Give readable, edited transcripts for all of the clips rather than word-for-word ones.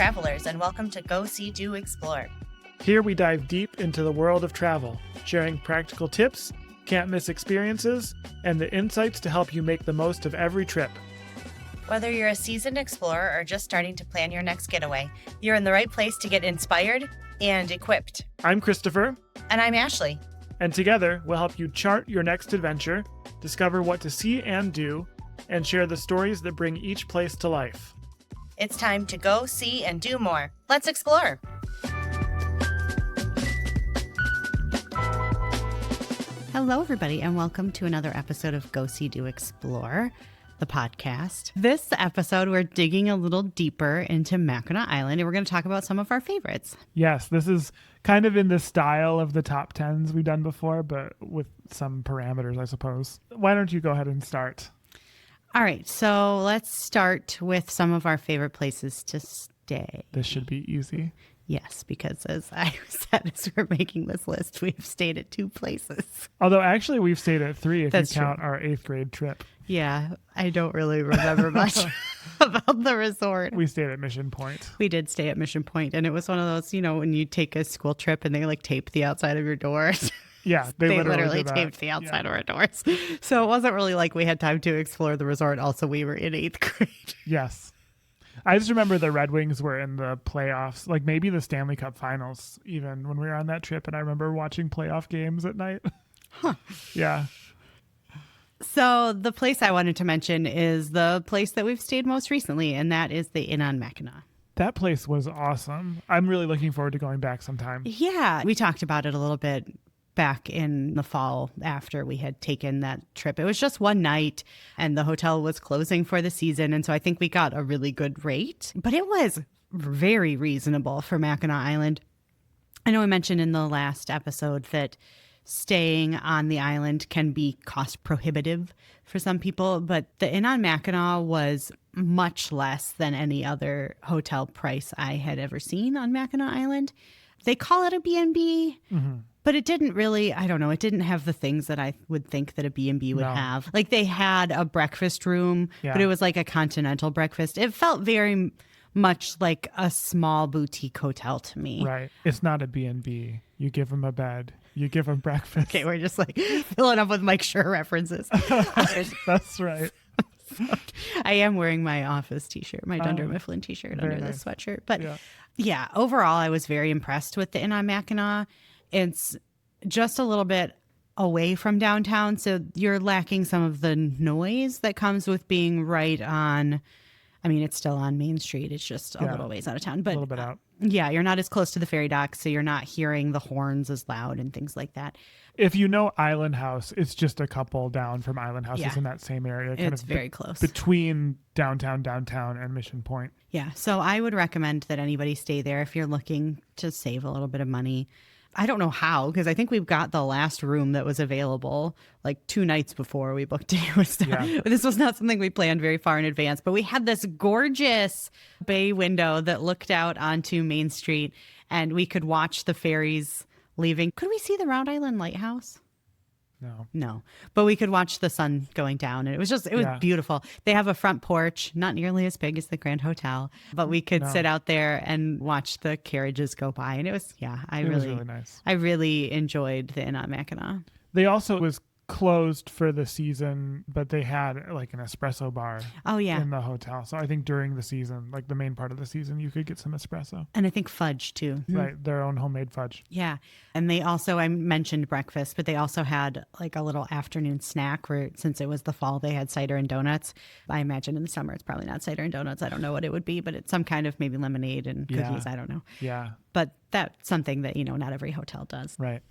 travelers, and welcome to Go See Do Explore. Here we dive deep into the world of travel, sharing practical tips, can't-miss experiences, and the insights to help you make the most of every trip. Whether you're a seasoned explorer or just starting to plan your next getaway, you're in the right place to get inspired and equipped. I'm Christopher. And I'm Ashleigh. And together, we'll help you chart your next adventure, discover what to see and do, and share the stories that bring each place to life. It's time to go, see, and do more. Let's explore. Hello, everybody, and welcome to another episode of Go See Do Explore, the podcast. This episode, we're digging a little deeper into Mackinac Island, and we're going to talk about some of our favorites. Yes, this is kind of in the style of the top 10s we've done before, but with some parameters, I suppose. Why don't you go ahead and start? All right, so let's start with some of our favorite places to stay. This should be easy. Yes, because as I said, as we're making this list, we've stayed at 2 places. Although actually we've stayed at 3 if That's you count true. our 8th grade trip. Yeah, I don't really remember much about the resort. We stayed at Mission Point. We did stay at Mission Point, and it was one of those, you know, when you take a school trip and they like tape the outside of your doors. Yeah, they literally taped the outside of our doors. So it wasn't really like we had time to explore the resort. Also, we were in 8th grade. Yes. I just remember the Red Wings were in the playoffs, like maybe the Stanley Cup finals, even when we were on that trip. And I remember watching playoff games at night. Huh. Yeah. So the place I wanted to mention is the place that we've stayed most recently, and that is the Inn on Mackinac. That place was awesome. I'm really looking forward to going back sometime. Yeah, we talked about it a little bit back in the fall after we had taken that trip. It was just one night and the hotel was closing for the season. And so I think we got a really good rate, but it was very reasonable for Mackinac Island. I know I mentioned in the last episode that staying on the island can be cost prohibitive for some people, but the Inn on Mackinac was much less than any other hotel price I had ever seen on Mackinac Island. They call it a B&B. Mm-hmm. But it didn't really, I don't know, it didn't have the things that I would think that a B&B would have. Like they had a breakfast room, but it was like a continental breakfast. It felt very much like a small boutique hotel to me. Right. It's not a B&B. You give them a bed. You give them breakfast. Okay, we're just like filling up with Mike Schur references. That's right. I am wearing my office t-shirt, my Dunder Mifflin t-shirt under this sweatshirt. But yeah, overall, I was very impressed with the Inn on Mackinac. It's just a little bit away from downtown, so you're lacking some of the noise that comes with being right on, I mean, it's still on Main Street. It's just a little ways out of town. But a little bit out. Yeah, you're not as close to the ferry dock, so you're not hearing the horns as loud and things like that. If you know Island House, it's just a couple down from Island House. It's in that same area. It's very close. Between downtown, and Mission Point. Yeah, so I would recommend that anybody stay there if you're looking to save a little bit of money. I don't know how, because I think we've got the last room that was available like 2 nights before we booked it. This was not something we planned very far in advance, but we had this gorgeous bay window that looked out onto Main Street, and we could watch the ferries leaving. Could we see the Round Island Lighthouse? No. But we could watch the sun going down, and it was beautiful. They have a front porch, not nearly as big as the Grand Hotel, but we could sit out there and watch the carriages go by. And it was really nice. I really enjoyed the Inn on Mackinac. They also was closed for the season, but they had like an espresso bar in the hotel. So I think during the season, like the main part of the season, you could get some espresso. And I think fudge too. Right. Their own homemade fudge. Yeah. And they also, I mentioned breakfast, but they also had like a little afternoon snack where, since it was the fall, they had cider and donuts. I imagine in the summer, it's probably not cider and donuts. I don't know what it would be, but it's some kind of maybe lemonade and cookies. I don't know. Yeah. But that's something that, not every hotel does. Right.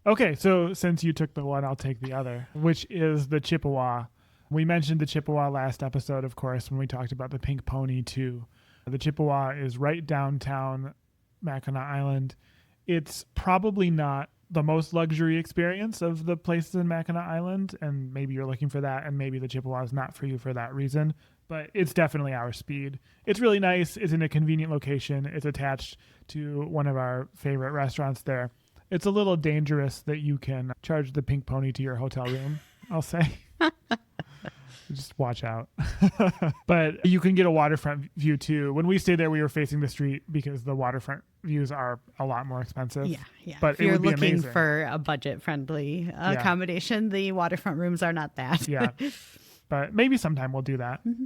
Okay, so since you took the one, I'll take the other, which is the Chippewa. We mentioned the Chippewa last episode, of course, when we talked about the Pink Pony too. The Chippewa is right downtown Mackinac Island. It's probably not the most luxury experience of the places in Mackinac Island, and maybe you're looking for that, and maybe the Chippewa is not for you for that reason, but it's definitely our speed. It's really nice. It's in a convenient location. It's attached to one of our favorite restaurants there. It's a little dangerous that you can charge the Pink Pony to your hotel room, I'll say. Just watch out. But you can get a waterfront view too. When we stayed there, we were facing the street because the waterfront views are a lot more expensive. Yeah. But if it you're would be looking amazing. for a budget-friendly accommodation, the waterfront rooms are not that. Yeah. But maybe sometime we'll do that. Mm-hmm.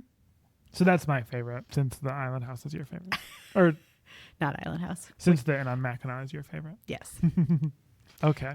So that's my favorite, since the Island House is your favorite. Or Not Island House. since the Inn on Mackinac is your favorite. Yes. Okay.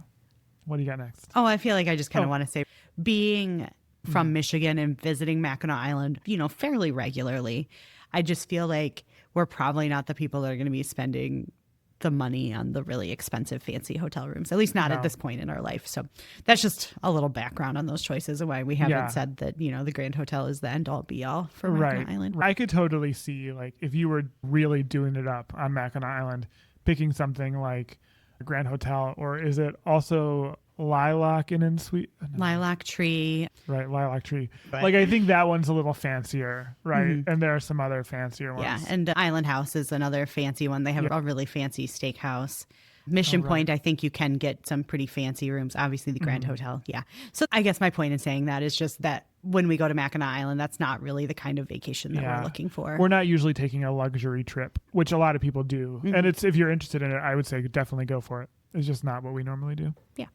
What do you got next? Oh, I feel like I just kind of want to say, being from Michigan and visiting Mackinac Island, fairly regularly, I just feel like we're probably not the people that are going to be spending the money on the really expensive fancy hotel rooms, at least not at this point in our life. So that's just a little background on those choices and why we haven't said that, the Grand Hotel is the end all be all for Mackinac Island. I could totally see, like, if you were really doing it up on Mackinac Island, picking something like a Grand Hotel, or is it also Lilac Inn and Suite? No. Lilac Tree. Right, Lilac Tree. Right. Like, I think that one's a little fancier, right? And there are some other fancier ones. Yeah, and Island House is another fancy one. They have a really fancy steakhouse. Mission Point, I think you can get some pretty fancy rooms. Obviously, the Grand Hotel, yeah. So I guess my point in saying that is just that when we go to Mackinac Island, that's not really the kind of vacation that we're looking for. We're not usually taking a luxury trip, which a lot of people do. And it's, if you're interested in it, I would say definitely go for it. It's just not what we normally do. Yeah.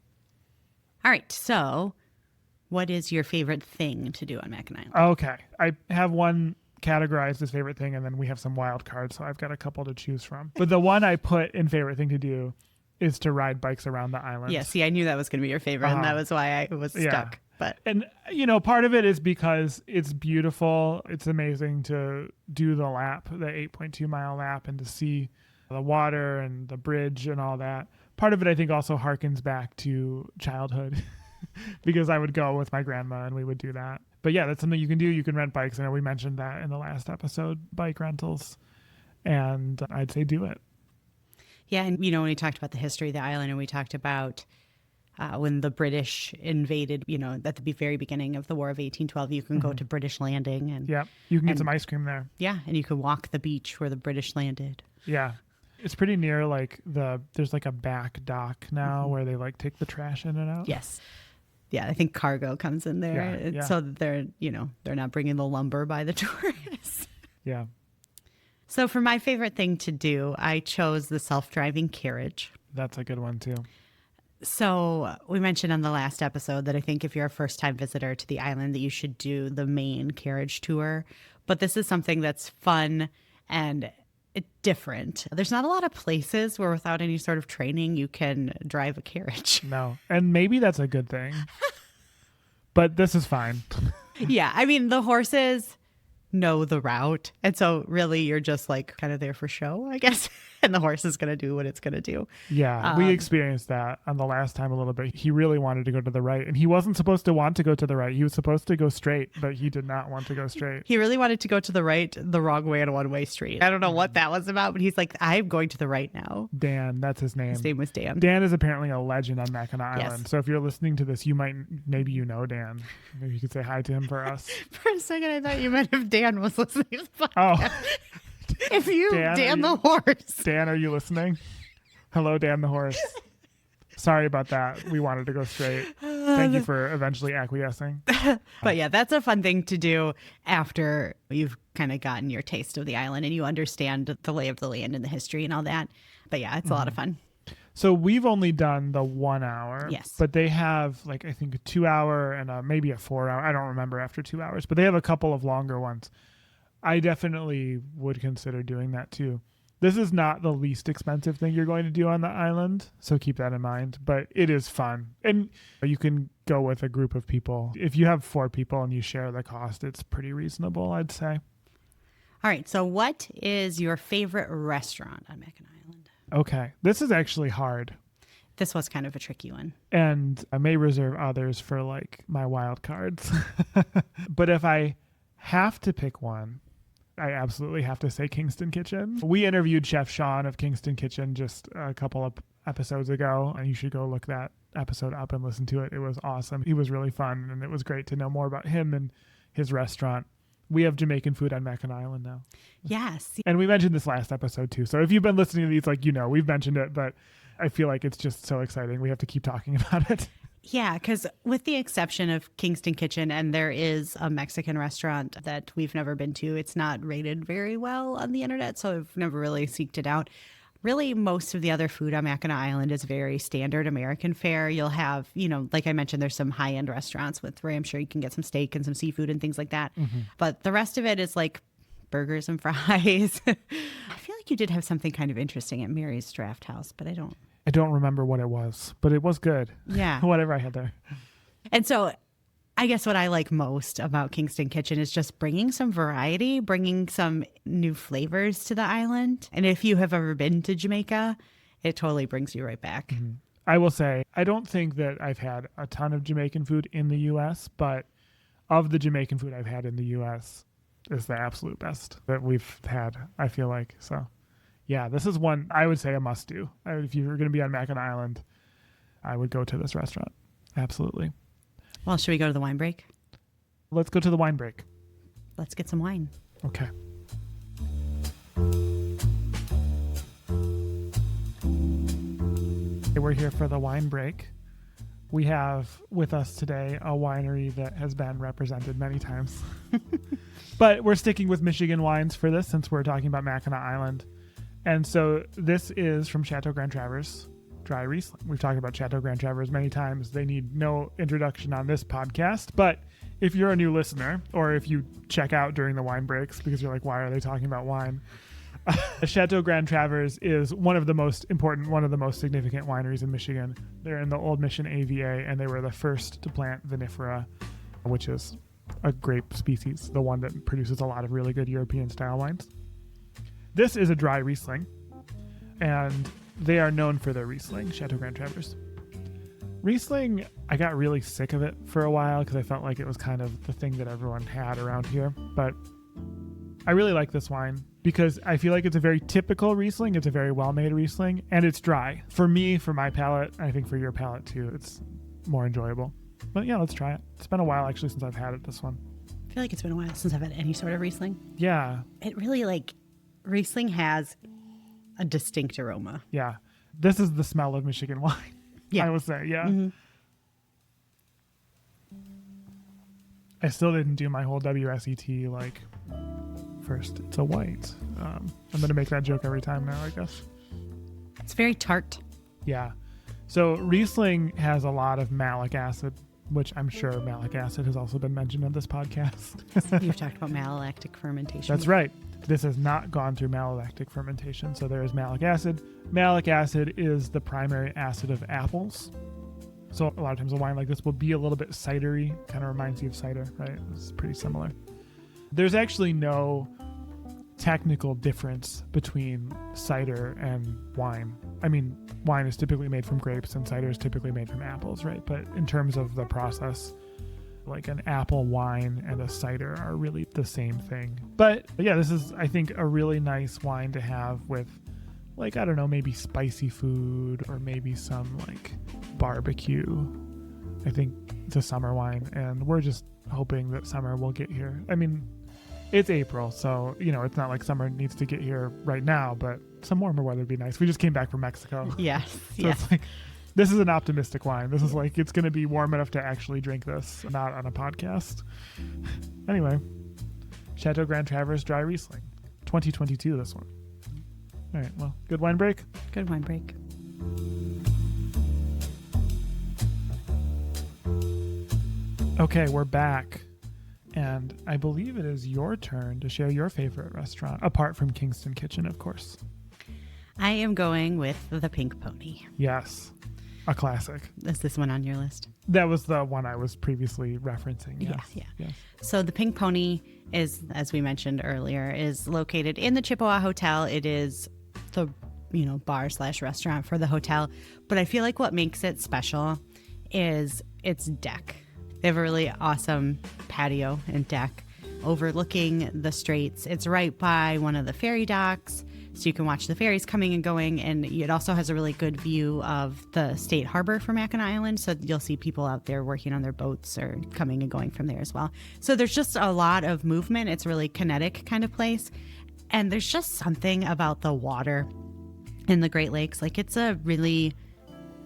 All right, so what is your favorite thing to do on Mackinac Island? Okay. I have one categorized as favorite thing, and then we have some wild cards, so I've got a couple to choose from. But the one I put in favorite thing to do is to ride bikes around the island. Yeah, see, I knew that was going to be your favorite, and that was why I was stuck. But And, part of it is because it's beautiful. It's amazing to do the lap, the 8.2 mile lap, and to see the water and the bridge and all that. Part of it, I think, also harkens back to childhood because I would go with my grandma and we would do that. But yeah, that's something you can do. You can rent bikes. I know we mentioned that in the last episode, bike rentals. And I'd say do it. yeah, and when we talked about the history of the island, and we talked about when the British invaded, at the very beginning of the War of 1812, you can go to British Landing. And Yeah, you can get some ice cream there. yeah, and you can walk the beach where the British landed. Yeah. It's pretty near, like, there's like a back dock now where they like take the trash in and out. Yes. Yeah, I think cargo comes in there. Yeah. So that they're not bringing the lumber by the tourists. Yeah. So for my favorite thing to do, I chose the self-driving carriage. That's a good one too. So we mentioned on the last episode that I think if you're a first-time visitor to the island that you should do the main carriage tour. But this is something that's fun and different. There's not a lot of places where without any sort of training you can drive a carriage. No. And maybe that's a good thing. But this is fine. Yeah, I mean, the horses know the route. And so really you're just like kind of there for show, I guess. And the horse is going to do what it's going to do. Yeah, we experienced that on the last time a little bit. He really wanted to go to the right, and he wasn't supposed to want to go to the right. He was supposed to go straight, but he did not want to go straight. He really wanted to go to the right the wrong way on a one-way street. I don't know what that was about, but he's like, I'm going to the right now. Dan, that's his name. His name was Dan. Dan is apparently a legend on Mackinac Yes. Island. So if you're listening to this, maybe you know Dan. Maybe you could say hi to him for us. For a second, I thought you meant if Dan was listening to the Oh. podcast. If you, Dan the horse. Dan, are you listening? Hello, Dan the horse. Sorry about that. We wanted to go straight. Thank you for eventually acquiescing. But yeah, that's a fun thing to do after you've kind of gotten your taste of the island and you understand the lay of the land and the history and all that. But yeah, it's a lot of fun. So we've only done the 1 hour. Yes. But they have, like, I think a 2 hour and maybe a 4 hour. I don't remember after 2 hours. But they have a couple of longer ones. I definitely would consider doing that too. This is not the least expensive thing you're going to do on the island, so keep that in mind. But it is fun. And you can go with a group of people. If you have 4 people and you share the cost, it's pretty reasonable, I'd say. All right. So what is your favorite restaurant on Mackinac Island? Okay. This is actually hard. This was kind of a tricky one. And I may reserve others for, like, my wild cards. But if I have to pick one, I absolutely have to say Kingston Kitchen. We interviewed Chef Sean of Kingston Kitchen just a couple of episodes ago, and you should go look that episode up and listen to it. It was awesome. He was really fun, and it was great to know more about him and his restaurant. We have Jamaican food on Mackinac Island now. Yes. And we mentioned this last episode too. So if you've been listening to these, like, we've mentioned it, but I feel like it's just so exciting. We have to keep talking about it. Yeah, because with the exception of Kingston Kitchen, and there is a Mexican restaurant that we've never been to, it's not rated very well on the internet, so I've never really seeked it out. Really, most of the other food on Mackinac Island is very standard American fare. You'll have, like I mentioned, there's some high end restaurants where I'm sure you can get some steak and some seafood and things like that. But the rest of it is like burgers and fries. I feel like you did have something kind of interesting at Mary's Draft House, but I don't remember what it was, but it was good. Yeah. Whatever I had there. And so I guess what I like most about Kingston Kitchen is just bringing some variety, bringing some new flavors to the island. And if you have ever been to Jamaica, it totally brings you right back. I will say, I don't think that I've had a ton of Jamaican food in the U.S., but of the Jamaican food I've had in the U.S. is the absolute best that we've had, I feel like. So, yeah, this is one I would say a must do. If you're going to be on Mackinac Island, I would go to this restaurant. Absolutely. Well, should we go to the wine break? Let's go to the wine break. Let's get some wine. Okay. We're here for the wine break. We have with us today a winery that has been represented many times. But we're sticking with Michigan wines for this since we're talking about Mackinac Island. And so this is from Chateau Grand Traverse Dry Riesling. We've talked about Chateau Grand Traverse many times. They need no introduction on this podcast. But if you're a new listener, or if you check out during the wine breaks because you're like, why are they talking about wine? Chateau Grand Traverse is one of the most important, one of the most significant wineries in Michigan. They're in the Old Mission AVA, and they were the first to plant vinifera, which is a grape species, the one that produces a lot of really good European-style wines. This is a dry Riesling, and they are known for their Riesling, Chateau Grand Traverse. Riesling, I got really sick of it for a while because I felt like it was kind of the thing that everyone had around here. But I really like this wine because I feel like it's a very typical Riesling. It's a very well-made Riesling, and it's dry. For me, for my palate, I think for your palate too, it's more enjoyable. But yeah, let's try it. It's been a while actually since I've had it, this one. I feel like it's been a while since I've had any sort of Riesling. Yeah. It really Riesling has a distinct aroma. Yeah. This is the smell of Michigan wine. Yeah. I would say, yeah. Mm-hmm. I still didn't do my whole WSET, first it's a white. I'm going to make that joke every time now, I guess. It's very tart. Yeah. So Riesling has a lot of malic acid, which I'm sure malic acid has also been mentioned on this podcast. You've talked about malolactic fermentation. That's right. This has not gone through malolactic fermentation, so there is malic acid. Malic acid is the primary acid of apples. So a lot of times a wine like this will be a little bit cidery, kind of reminds you of cider, right? It's pretty similar. There's actually no technical difference between cider and wine. I mean, wine is typically made from grapes and cider is typically made from apples, right? But in terms of the process, like an apple wine and a cider are really the same thing. But yeah, this is, I think, a really nice wine to have with, I don't know, maybe spicy food or maybe some barbecue. I think it's a summer wine, and we're just hoping that summer will get here. I mean, it's April, so, it's not like summer needs to get here right now, but some warmer weather would be nice. We just came back from Mexico. Yes. So it's this is an optimistic wine. This is it's going to be warm enough to actually drink this, not on a podcast. Anyway, Chateau Grand Traverse Dry Riesling, 2022, this one. All right, well, good wine break? Good wine break. Okay, we're back. And I believe it is your turn to share your favorite restaurant, apart from Kingston Kitchen, of course. I am going with the Pink Pony. Yes, a classic. Is this one on your list? That was the one I was previously referencing. Yes. Yeah. So the Pink Pony is, as we mentioned earlier, is located in the Chippewa Hotel. It is the, bar/restaurant for the hotel. But I feel like what makes it special is its deck. They have a really awesome patio and deck overlooking the straits. It's right by one of the ferry docks, so you can watch the ferries coming and going. And it also has a really good view of the state harbor for Mackinac Island, so you'll see people out there working on their boats or coming and going from there as well. So there's just a lot of movement. It's a really kinetic kind of place. And there's just something about the water in the Great Lakes. It's a really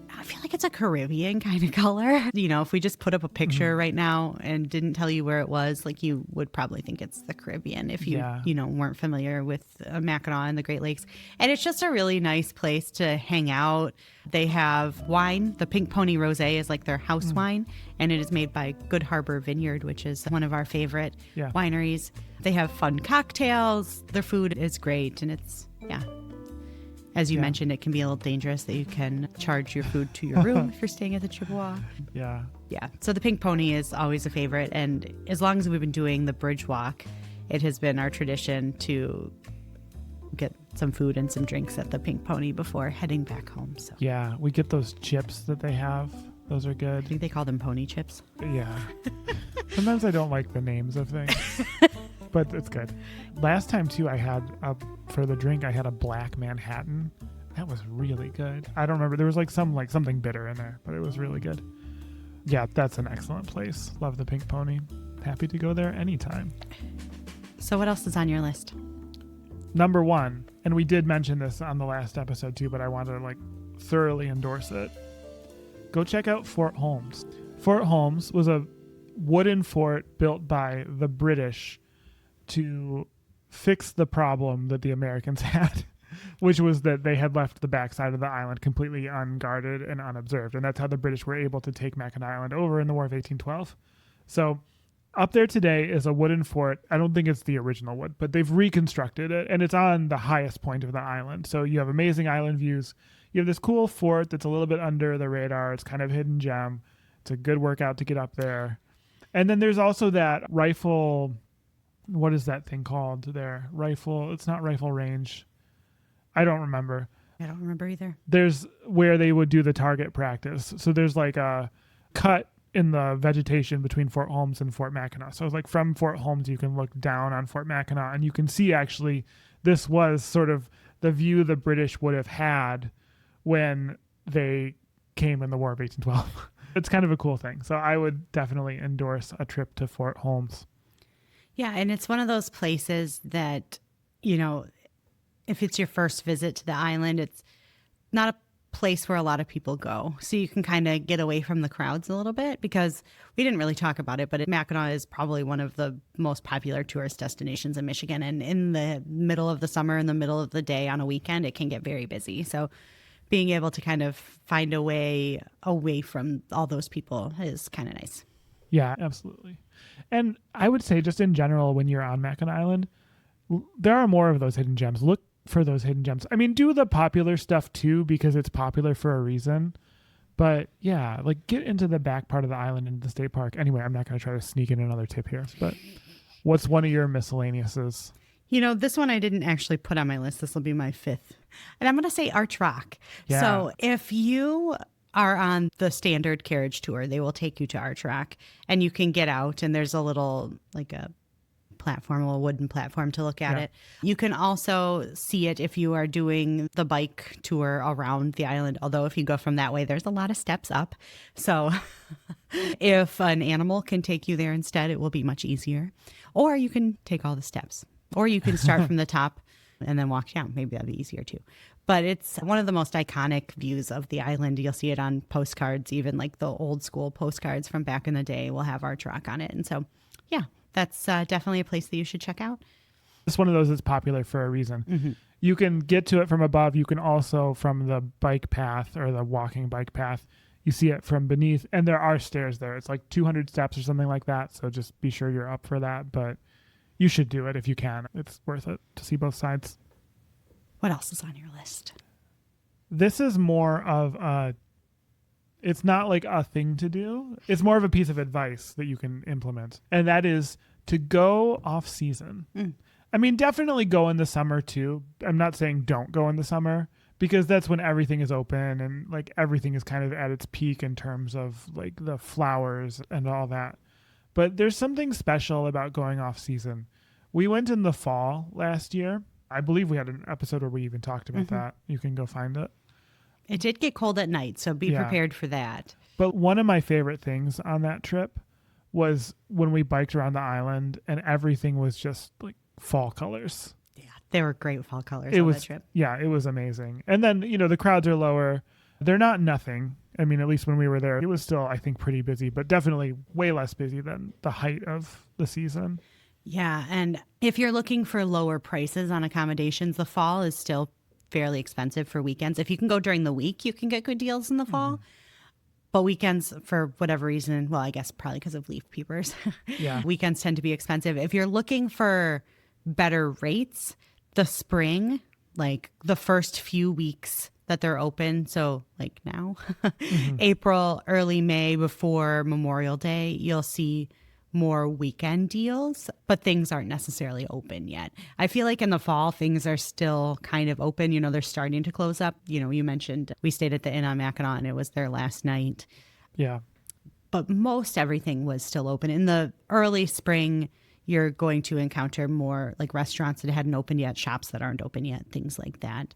I feel like it's a Caribbean kind of color. You know, if we just put up a picture right now and didn't tell you where it was, like you would probably think it's the Caribbean if you, you know, weren't familiar with Mackinac and the Great Lakes. And it's just a really nice place to hang out. They have wine. The Pink Pony Rosé is like their house wine, and it is made by Good Harbor Vineyard, which is one of our favorite wineries. They have fun cocktails. Their food is great, and it's, as you mentioned, it can be a little dangerous that you can charge your food to your room if you're staying at the Chippewa. Yeah. So the Pink Pony is always a favorite. And as long as we've been doing the bridge walk, it has been our tradition to get some food and some drinks at the Pink Pony before heading back home. So yeah, we get those chips that they have. Those are good. I think they call them pony chips. Yeah. Sometimes I don't like the names of things. But it's good. Last time too, for the drink, I had a black Manhattan. That was really good. I don't remember. There was something bitter in there, but it was really good. Yeah, that's an excellent place. Love the Pink Pony. Happy to go there anytime. So what else is on your list? Number 1, and we did mention this on the last episode too, but I wanted to thoroughly endorse it. Go check out Fort Holmes. Fort Holmes was a wooden fort built by the British to fix the problem that the Americans had, which was that they had left the backside of the island completely unguarded and unobserved. And that's how the British were able to take Mackinac Island over in the War of 1812. So up there today is a wooden fort. I don't think it's the original wood, but they've reconstructed it, and it's on the highest point of the island. So you have amazing island views. You have this cool fort that's a little bit under the radar. It's kind of hidden gem. It's a good workout to get up there. And then there's also that rifle... What is that thing called there? Rifle. It's not rifle range. I don't remember. I don't remember either. There's where they would do the target practice. So there's a cut in the vegetation between Fort Holmes and Fort Mackinac. So it's from Fort Holmes, you can look down on Fort Mackinac, and you can see actually this was sort of the view the British would have had when they came in the War of 1812. It's kind of a cool thing. So I would definitely endorse a trip to Fort Holmes. Yeah, and it's one of those places that, you know, if it's your first visit to the island, it's not a place where a lot of people go. So you can kind of get away from the crowds a little bit, because we didn't really talk about it, but Mackinac is probably one of the most popular tourist destinations in Michigan. And in the middle of the summer, in the middle of the day on a weekend, it can get very busy. So being able to kind of find a way away from all those people is kind of nice. Yeah, absolutely. And I would say just in general, when you're on Mackinac Island, there are more of those hidden gems. Look for those hidden gems. I mean, do the popular stuff too, because it's popular for a reason. But yeah, get into the back part of the island into the state park. Anyway, I'm not going to try to sneak in another tip here, but what's one of your miscellaneouses? You know, this one I didn't actually put on my list. This will be my 5th. And I'm going to say Arch Rock. Yeah. So if you are on the standard carriage tour, they will take you to Arch Rock, and you can get out, and there's a little a platform, a little wooden platform to look at it. You can also see it if you are doing the bike tour around the island, although if you go from that way, there's a lot of steps up. So if an animal can take you there instead, it will be much easier. Or you can take all the steps, or you can start from the top and then walk down. Maybe that'd be easier too. But it's one of the most iconic views of the island. You'll see it on postcards, even the old school postcards from back in the day will have Arch Rock on it. And so, yeah, that's definitely a place that you should check out. It's one of those that's popular for a reason. Mm-hmm. You can get to it from above. You can also from the bike path or the walking bike path. You see it from beneath, and there are stairs there. It's 200 steps or something like that. So just be sure you're up for that. But you should do it if you can. It's worth it to see both sides. What else is on your list? This is more of it's not a thing to do. It's more of a piece of advice that you can implement. And that is to go off season. I mean, definitely go in the summer too. I'm not saying don't go in the summer, because that's when everything is open and everything is kind of at its peak in terms of the flowers and all that. But there's something special about going off season. We went in the fall last year. I believe we had an episode where we even talked about that. You can go find it. It did get cold at night, so be prepared for that. But one of my favorite things on that trip was when we biked around the island and everything was just fall colors. Yeah, they were great fall colors on that trip. Yeah, it was amazing. And then, the crowds are lower. They're not nothing. I mean, at least when we were there, it was still, I think, pretty busy, but definitely way less busy than the height of the season. Yeah. And if you're looking for lower prices on accommodations, the fall is still fairly expensive for weekends. If you can go during the week, you can get good deals in the fall. But weekends, for whatever reason, well, I guess probably because of leaf peepers, Yeah. weekends tend to be expensive. If you're looking for better rates, the spring, like the first few weeks that they're open, so like now, April, early May before Memorial Day, you'll see more weekend deals, but things aren't necessarily open yet. I feel like in the fall, things are still kind of open. You know, they're starting to close up. You know, you mentioned we stayed at the Inn on Mackinac and it was their last night. Yeah. But most everything was still open. In the early spring, you're going to encounter more like restaurants that hadn't opened yet, shops that aren't open yet, things like that.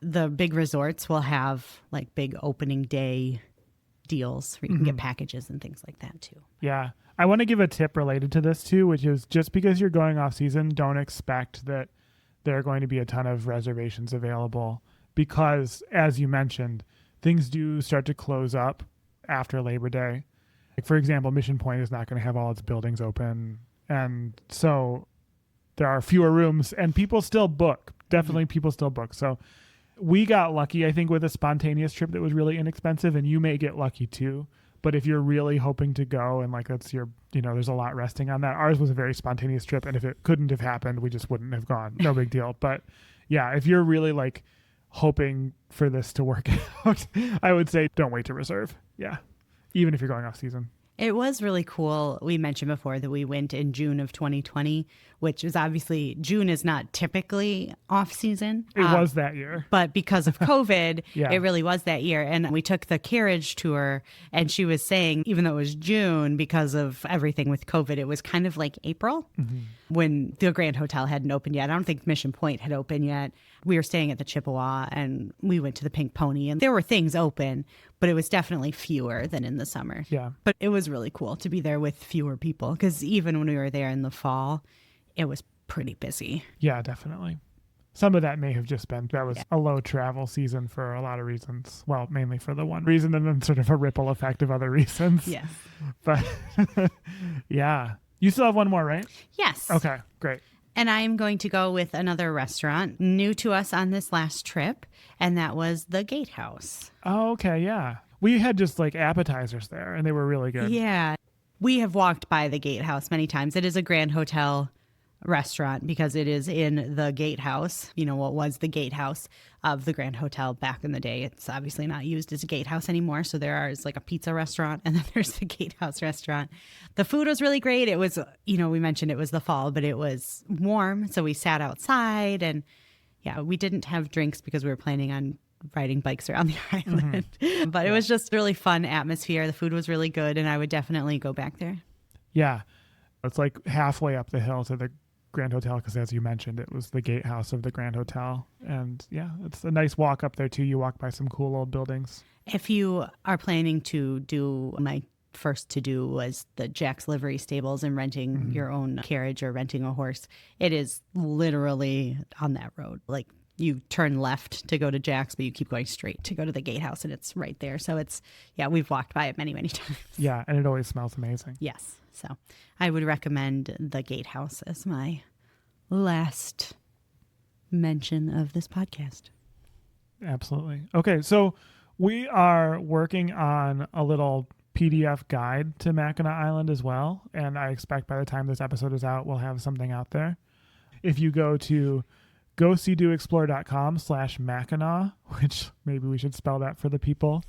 The big resorts will have like big opening day deals where you can get packages and things like that too. Yeah. I want to give a tip related to this too, which is just because you're going off season, don't expect that there are going to be a ton of reservations available because, as you mentioned, things do start to close up after Labor Day. Like, for example, Mission Point is not going to have all its buildings open. And so there are fewer rooms and people still book. Definitely people still book. So we got lucky, I think, with a spontaneous trip that was really inexpensive, and you may get lucky too. But if you're really hoping to go and like that's your, you know, there's a lot resting on that. Ours was a very spontaneous trip. And if it couldn't have happened, we just wouldn't have gone. No big deal. But yeah, if you're really like hoping for this to work out, I would say don't wait to reserve. Yeah. Even if you're going off season. It was really cool. We mentioned before that we went in June of 2020, which is obviously June is not typically off season. It was that year. But because of COVID, Yeah. it really was that year. And we took the carriage tour and she was saying, even though it was June, because of everything with COVID, it was kind of like April when the Grand Hotel hadn't opened yet. I don't think Mission Point had opened yet. We were staying at the Chippewa and we went to the Pink Pony and there were things open, but it was definitely fewer than in the summer. Yeah. But it was really cool to be there with fewer people because even when we were there in the fall, it was pretty busy. Yeah, definitely. Some of that may have just been that was a low travel season for a lot of reasons. Well, mainly for the one reason and then sort of a ripple effect of other reasons. Yes. But yeah. You still have one more, right? Yes. Okay, great. And I am going to go with another restaurant new to us on this last trip, and that was the Gatehouse. Oh, okay, yeah. We had just like appetizers there and they were really good. Yeah. We have walked by the Gatehouse many times. It is a Grand Hotel restaurant because it is in the Gatehouse, you know, what was the Gatehouse of the Grand Hotel back in the day. It's obviously not used as a gatehouse anymore. So there is like a pizza restaurant and then there's the Gatehouse restaurant. The food was really great. It was, you know, we mentioned it was the fall, but it was warm. So we sat outside and yeah, we didn't have drinks because we were planning on riding bikes around the island. But it was just really fun atmosphere. The food was really good and I would definitely go back there. Yeah. It's like halfway up the hill to the Grand Hotel because, as you mentioned, it was the gatehouse of the Grand Hotel. And yeah, it's a nice walk up there too. You walk by some cool old buildings. If you are planning to do, my first to do was the Jack's Livery Stables and renting your own carriage or renting a horse. It is literally on that road. Like you turn left to go to Jack's, but you keep going straight to go to the gatehouse and it's right there. So it's, yeah, we've walked by it many, many times. Yeah, and it always smells amazing. Yes. So I would recommend the Gatehouse as my last mention of this podcast. Absolutely. Okay, so we are working on a little PDF guide to Mackinac Island as well, and I expect by the time this episode is out, we'll have something out there. If you go to goseedoexplore.com/Mackinac, which maybe we should spell that for the people.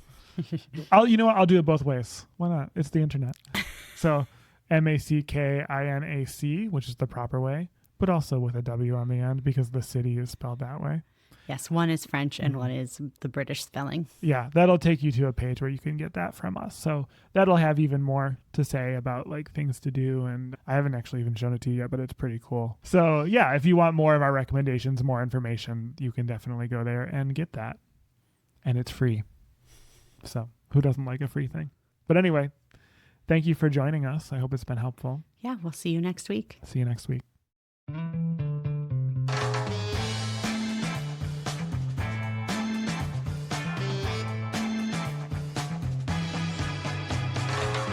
You know what? I'll do it both ways. Why not? It's the internet. So Mackinac, which is the proper way, but also with a W on the end because the city is spelled that way. Yes, one is French and one is the British spelling. Yeah, that'll take you to a page where you can get that from us. So that'll have even more to say about like things to do. And I haven't actually even shown it to you yet, but it's pretty cool. So yeah, if you want more of our recommendations, more information, you can definitely go there and get that. And it's free. So who doesn't like a free thing? But anyway, thank you for joining us. I hope it's been helpful. Yeah, we'll see you next week. See you next week.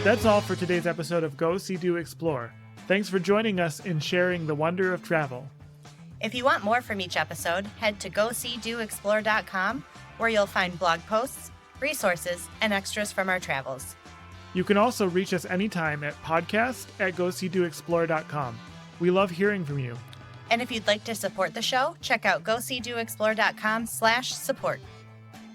That's all for today's episode of Go, See, Do, Explore. Thanks for joining us in sharing the wonder of travel. If you want more from each episode, head to GoSeeDoExplore.com, where you'll find blog posts, resources, and extras from our travels. You can also reach us anytime at podcast@GoSeeDoExplore.com. We love hearing from you. And if you'd like to support the show, check out GoSeeDoExplore.com/support.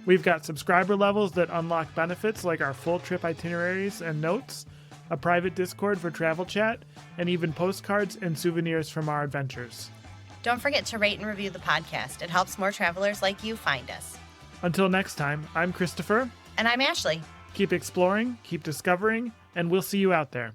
We've got subscriber levels that unlock benefits like our full trip itineraries and notes, a private Discord for travel chat, and even postcards and souvenirs from our adventures. Don't forget to rate and review the podcast. It helps more travelers like you find us. Until next time, I'm Christopher. And I'm Ashleigh. Keep exploring, keep discovering, and we'll see you out there.